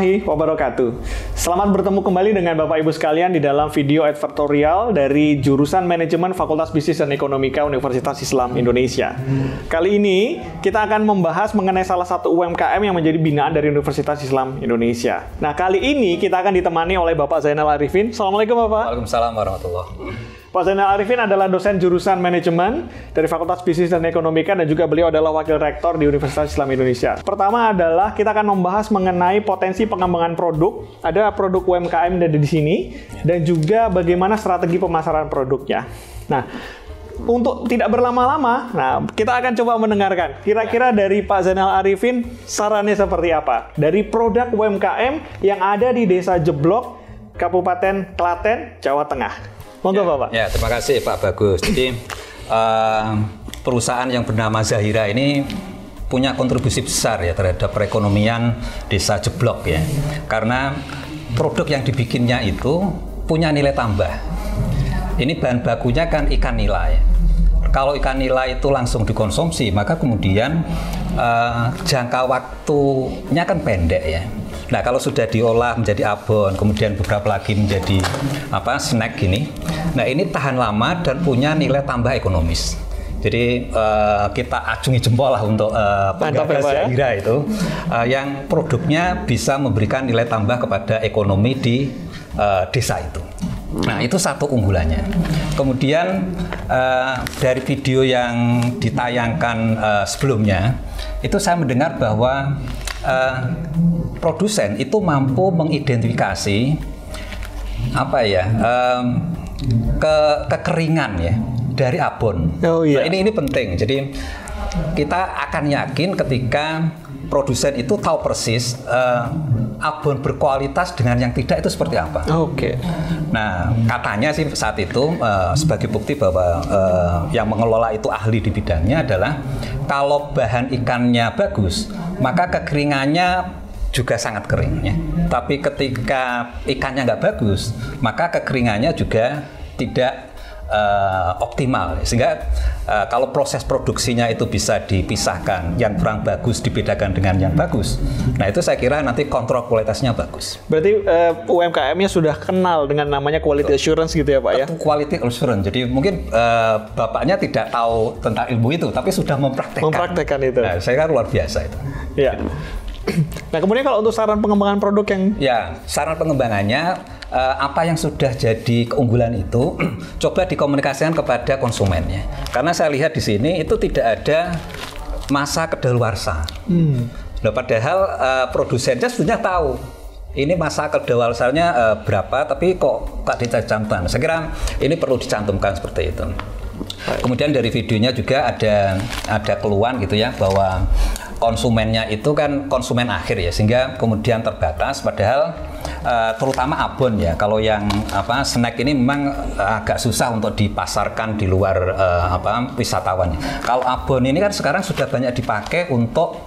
warahmatullahi wabarakatuh. Selamat bertemu kembali dengan Bapak Ibu sekalian di dalam video advertorial dari jurusan Manajemen Fakultas Bisnis dan Ekonomika Universitas Islam Indonesia. Kali ini kita akan membahas mengenai salah satu UMKM yang menjadi binaan dari Universitas Islam Indonesia. Nah, kali ini kita akan ditemani oleh Bapak Zainal Arifin. Assalamualaikum Bapak. Waalaikumsalam warahmatullahi. Pak Zainal Arifin adalah dosen jurusan manajemen dari Fakultas Bisnis dan Ekonomika dan juga beliau adalah wakil rektor di Universitas Islam Indonesia. Pertama adalah kita akan membahas mengenai potensi pengembangan produk, ada produk UMKM yang ada di sini, dan juga bagaimana strategi pemasaran produknya. Nah, untuk tidak berlama-lama, kita akan coba mendengarkan kira-kira dari Pak Zainal Arifin sarannya seperti apa dari produk UMKM yang ada di Desa Jeblok, Kabupaten Klaten, Jawa Tengah. Monggo Bapak. Ya, terima kasih Pak Bagus. Jadi perusahaan yang bernama Zahira ini punya kontribusi besar ya terhadap perekonomian Desa Jeblok ya. Karena produk yang dibikinnya itu punya nilai tambah. Ini bahan bakunya kan ikan nila ya. Kalau ikan nila itu langsung dikonsumsi, maka kemudian jangka waktunya kan pendek ya. Nah, kalau sudah diolah menjadi abon, kemudian beberapa lagi menjadi snack gini. Nah, ini tahan lama dan punya nilai tambah ekonomis. Jadi kita acungi jempol lah untuk penggagas Zahira itu yang produknya bisa memberikan nilai tambah kepada ekonomi di desa itu. Nah, itu satu unggulannya. Kemudian dari video yang ditayangkan sebelumnya, itu saya mendengar bahwa produsen itu mampu mengidentifikasi kekeringan ya dari abon. Oh, iya. Nah, ini penting. Jadi kita akan yakin ketika produsen itu tahu persis abon berkualitas dengan yang tidak itu seperti apa. Oke. Nah, katanya sih saat itu sebagai bukti bahwa yang mengelola itu ahli di bidangnya adalah kalau bahan ikannya bagus, maka kekeringannya juga sangat kering ya. Tapi ketika ikannya nggak bagus, maka kekeringannya juga tidak optimal. Sehingga kalau proses produksinya itu bisa dipisahkan, yang kurang bagus dibedakan dengan yang bagus. Nah, itu saya kira nanti kontrol kualitasnya bagus. Berarti UMKM-nya sudah kenal dengan namanya quality assurance gitu ya Pak ya? Quality assurance. Jadi mungkin bapaknya tidak tahu tentang ilmu itu, tapi sudah mempraktekkan itu. Nah, saya kira luar biasa itu. Iya. Nah, kemudian kalau untuk saran pengembangan produk yang... Ya, saran pengembangannya, apa yang sudah jadi keunggulan itu, coba dikomunikasikan kepada konsumennya. Karena saya lihat di sini itu tidak ada masa kedaluarsa. Nah, padahal produsennya sudah tahu ini masa kedaluarsanya berapa, tapi kok dicantumkan. Saya kira ini perlu dicantumkan seperti itu. Kemudian dari videonya juga ada keluhan gitu ya, bahwa konsumennya itu kan konsumen akhir ya, sehingga kemudian terbatas. Padahal terutama abon ya, kalau yang snack ini memang agak susah untuk dipasarkan di luar wisatawan. Kalau abon ini kan sekarang sudah banyak dipakai untuk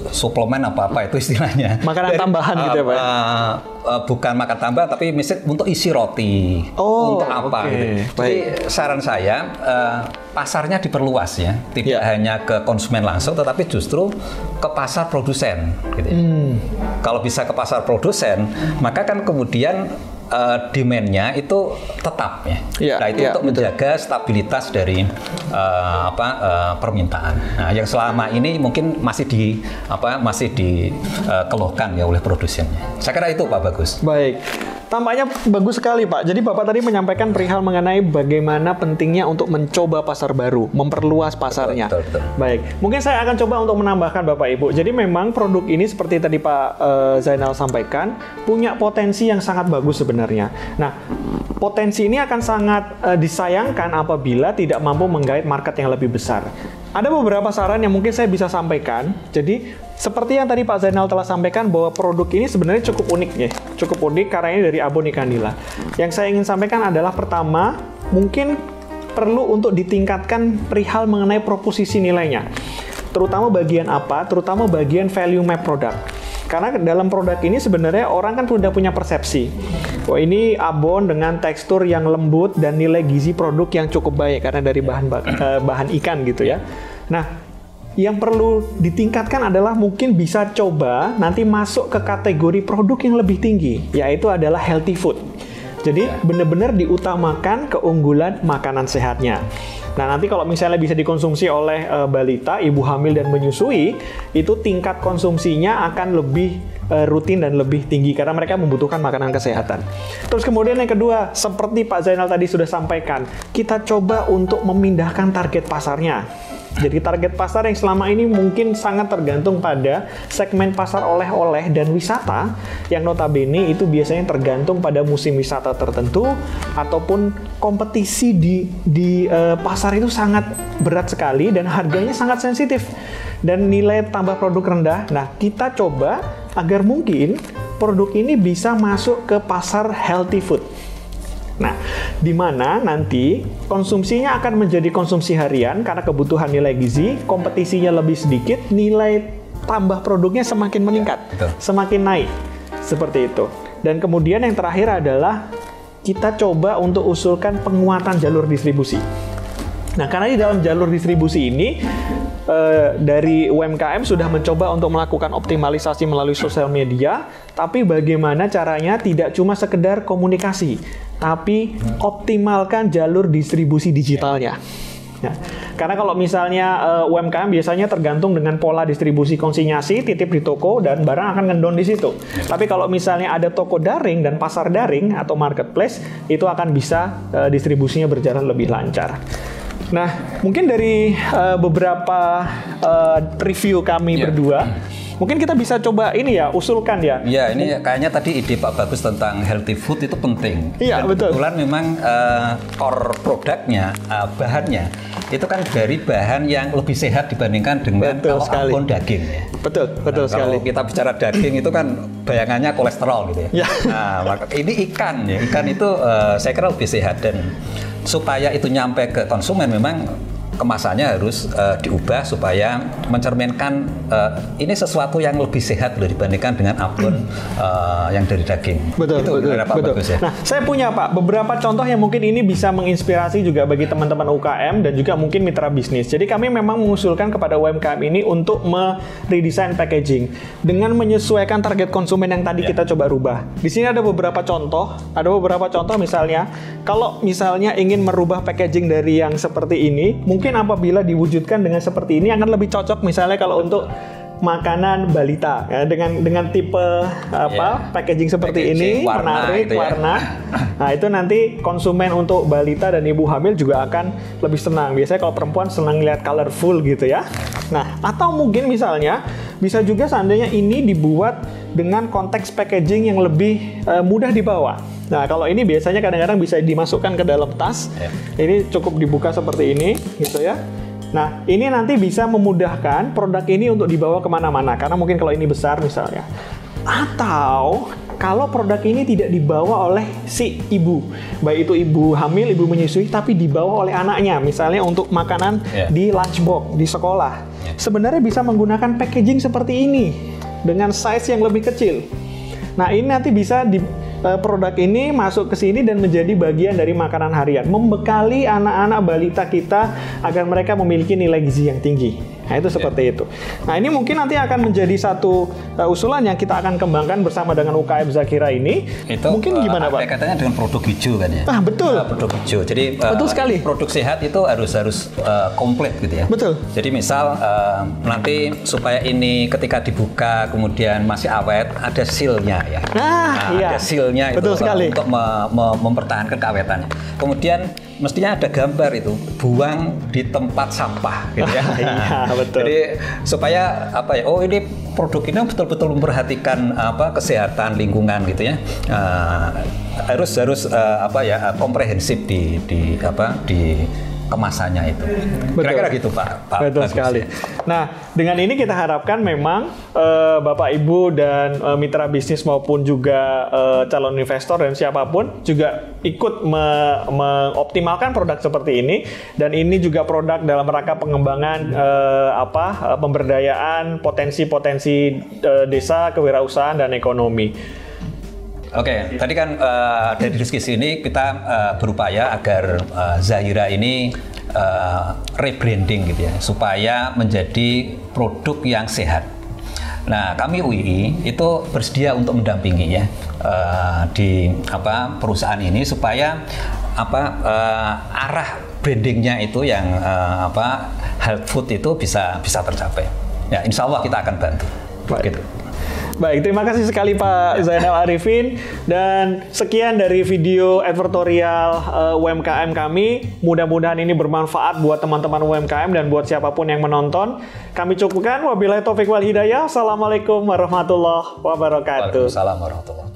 suplemen itu istilahnya. Makanan tambahan gitu ya Pak? Bukan makan tambahan, tapi misalnya untuk isi roti, untuk apa gitu. Jadi saran saya pasarnya diperluas ya, tidak hanya ke konsumen langsung, tetapi justru ke pasar produsen. Gitu ya. Kalau bisa ke pasar produsen, maka kan kemudian demand-nya itu tetap ya. Nah, itu untuk menjaga stabilitas dari permintaan. Nah, yang selama ini mungkin masih dikeluhkan ya oleh produsennya. Saya kira itu Pak Bagus. Baik. Tampaknya bagus sekali Pak. Jadi Bapak tadi menyampaikan perihal mengenai bagaimana pentingnya untuk mencoba pasar baru, memperluas pasarnya. Betul. Baik. Mungkin saya akan coba untuk menambahkan Bapak Ibu. Jadi memang produk ini seperti tadi Pak Zainal sampaikan, punya potensi yang sangat bagus sebenarnya. Nah, potensi ini akan sangat disayangkan apabila tidak mampu menggait market yang lebih besar. Ada beberapa saran yang mungkin saya bisa sampaikan. Jadi, seperti yang tadi Pak Zainal telah sampaikan bahwa produk ini sebenarnya cukup unik ya. Cukup unik karena ini dari abon ikan nila. Yang saya ingin sampaikan adalah pertama, mungkin perlu untuk ditingkatkan perihal mengenai proposisi nilainya. Terutama bagian apa? Terutama bagian value map product. Karena dalam produk ini sebenarnya orang kan sudah punya persepsi. Wah, ini abon dengan tekstur yang lembut dan nilai gizi produk yang cukup baik karena dari bahan ikan gitu ya. Nah, yang perlu ditingkatkan adalah mungkin bisa coba nanti masuk ke kategori produk yang lebih tinggi, yaitu adalah healthy food. Jadi benar-benar diutamakan keunggulan makanan sehatnya. Nah, nanti kalau misalnya bisa dikonsumsi oleh balita, ibu hamil dan menyusui, itu tingkat konsumsinya akan lebih rutin dan lebih tinggi karena mereka membutuhkan makanan kesehatan. Terus kemudian yang kedua, seperti Pak Zainal tadi sudah sampaikan, kita coba untuk memindahkan target pasarnya. Jadi target pasar yang selama ini mungkin sangat tergantung pada segmen pasar oleh-oleh dan wisata yang notabene itu biasanya tergantung pada musim wisata tertentu ataupun kompetisi di pasar itu sangat berat sekali dan harganya sangat sensitif dan nilai tambah produk rendah. Nah, kita coba agar mungkin produk ini bisa masuk ke pasar healthy food. Nah, di mana nanti konsumsinya akan menjadi konsumsi harian karena kebutuhan nilai gizi, kompetisinya lebih sedikit, nilai tambah produknya semakin meningkat, semakin naik, seperti itu. Dan kemudian yang terakhir adalah kita coba untuk usulkan penguatan jalur distribusi. Nah, karena di dalam jalur distribusi ini dari UMKM sudah mencoba untuk melakukan optimalisasi melalui sosial media, tapi bagaimana caranya tidak cuma sekedar komunikasi, tapi optimalkan jalur distribusi digitalnya. Ya. Karena kalau misalnya UMKM biasanya tergantung dengan pola distribusi konsinyasi, titip di toko, dan barang akan ngendon di situ. Tapi kalau misalnya ada toko daring dan pasar daring atau marketplace, itu akan bisa distribusinya berjalan lebih lancar. Nah, mungkin dari beberapa review kami berdua, mungkin kita bisa coba ini ya, usulkan ya. Iya, ini kayaknya tadi ide Pak Bagus tentang healthy food itu penting. Iya, betul. Kebetulan memang core produknya, bahannya, itu kan dari bahan yang lebih sehat dibandingkan dengan abon daging. Ya. Betul sekali. Kalau kita bicara daging itu kan bayangannya kolesterol gitu ya. Nah, maka ini ikan ya. Ikan itu saya kira lebih sehat dan supaya itu nyampe ke konsumen memang kemasannya harus diubah supaya mencerminkan ini sesuatu yang lebih sehat loh dibandingkan dengan abon yang dari daging. Betul. Bagus, ya? Nah, saya punya Pak beberapa contoh yang mungkin ini bisa menginspirasi juga bagi teman-teman UKM dan juga mungkin mitra bisnis. Jadi kami memang mengusulkan kepada UMKM ini untuk meredesain packaging dengan menyesuaikan target konsumen yang tadi kita coba rubah. Di sini ada beberapa contoh. Misalnya, kalau misalnya ingin merubah packaging dari yang seperti ini, mungkin apabila diwujudkan dengan seperti ini akan lebih cocok misalnya kalau untuk makanan balita ya, dengan tipe packaging seperti ini, menarik warna. Nah, itu nanti konsumen untuk balita dan ibu hamil juga akan lebih senang. Biasanya kalau perempuan senang lihat colorful gitu ya. Nah, atau mungkin misalnya bisa juga seandainya ini dibuat dengan konteks packaging yang lebih mudah dibawa. Nah, kalau ini biasanya kadang-kadang bisa dimasukkan ke dalam tas. Ini cukup dibuka seperti ini, gitu ya. Nah, ini nanti bisa memudahkan produk ini untuk dibawa kemana-mana. Karena mungkin kalau ini besar misalnya. Atau kalau produk ini tidak dibawa oleh si ibu. Baik itu ibu hamil, ibu menyusui, tapi dibawa oleh anaknya. Misalnya untuk makanan di lunchbox, di sekolah. Sebenarnya bisa menggunakan packaging seperti ini. Dengan size yang lebih kecil. Nah, ini nanti bisa produk ini masuk ke sini dan menjadi bagian dari makanan harian, membekali anak-anak balita kita agar mereka memiliki nilai gizi yang tinggi. Nah, itu seperti itu. Nah, ini mungkin nanti akan menjadi satu usulan yang kita akan kembangkan bersama dengan UKM Zakira ini. Itu mungkin gimana, Pak? Katanya dengan produk hijau kan ya? Betul. Produk hijau. Jadi betul sekali. Produk sehat itu harus komplit gitu ya. Betul. Jadi misal nanti supaya ini ketika dibuka kemudian masih awet, ada seal-nya ya. Ada seal-nya itu untuk mempertahankan keawetannya. Kemudian mestinya ada gambar itu, buang di tempat sampah gitu ya. Betul. Jadi supaya ini produk ini betul-betul memperhatikan kesehatan lingkungan gitu ya. Harus komprehensif di kemasannya itu. Kira-kira gitu Pak. Betul sekali. Nah, dengan ini kita harapkan memang Bapak Ibu dan mitra bisnis maupun juga calon investor dan siapapun juga ikut mengoptimalkan produk seperti ini, dan ini juga produk dalam rangka pengembangan pemberdayaan potensi-potensi desa, kewirausahaan dan ekonomi. Oke, tadi kan dari diskusi ini kita berupaya agar Zahira ini rebranding gitu ya, supaya menjadi produk yang sehat. Nah, kami UII itu bersedia untuk mendampingi ya di perusahaan ini supaya arah brandingnya itu yang health food itu bisa tercapai. Ya, insya Allah kita akan bantu. Baik. Gitu. Baik, terima kasih sekali Pak Zainal Arifin, dan sekian dari video advertorial UMKM kami. Mudah-mudahan ini bermanfaat buat teman-teman UMKM dan buat siapapun yang menonton. Kami cukupkan. Wabillahi taufiq wal hidayah. Assalamualaikum warahmatullahi wabarakatuh. Waalaikumsalam warahmatullahi wabarakatuh.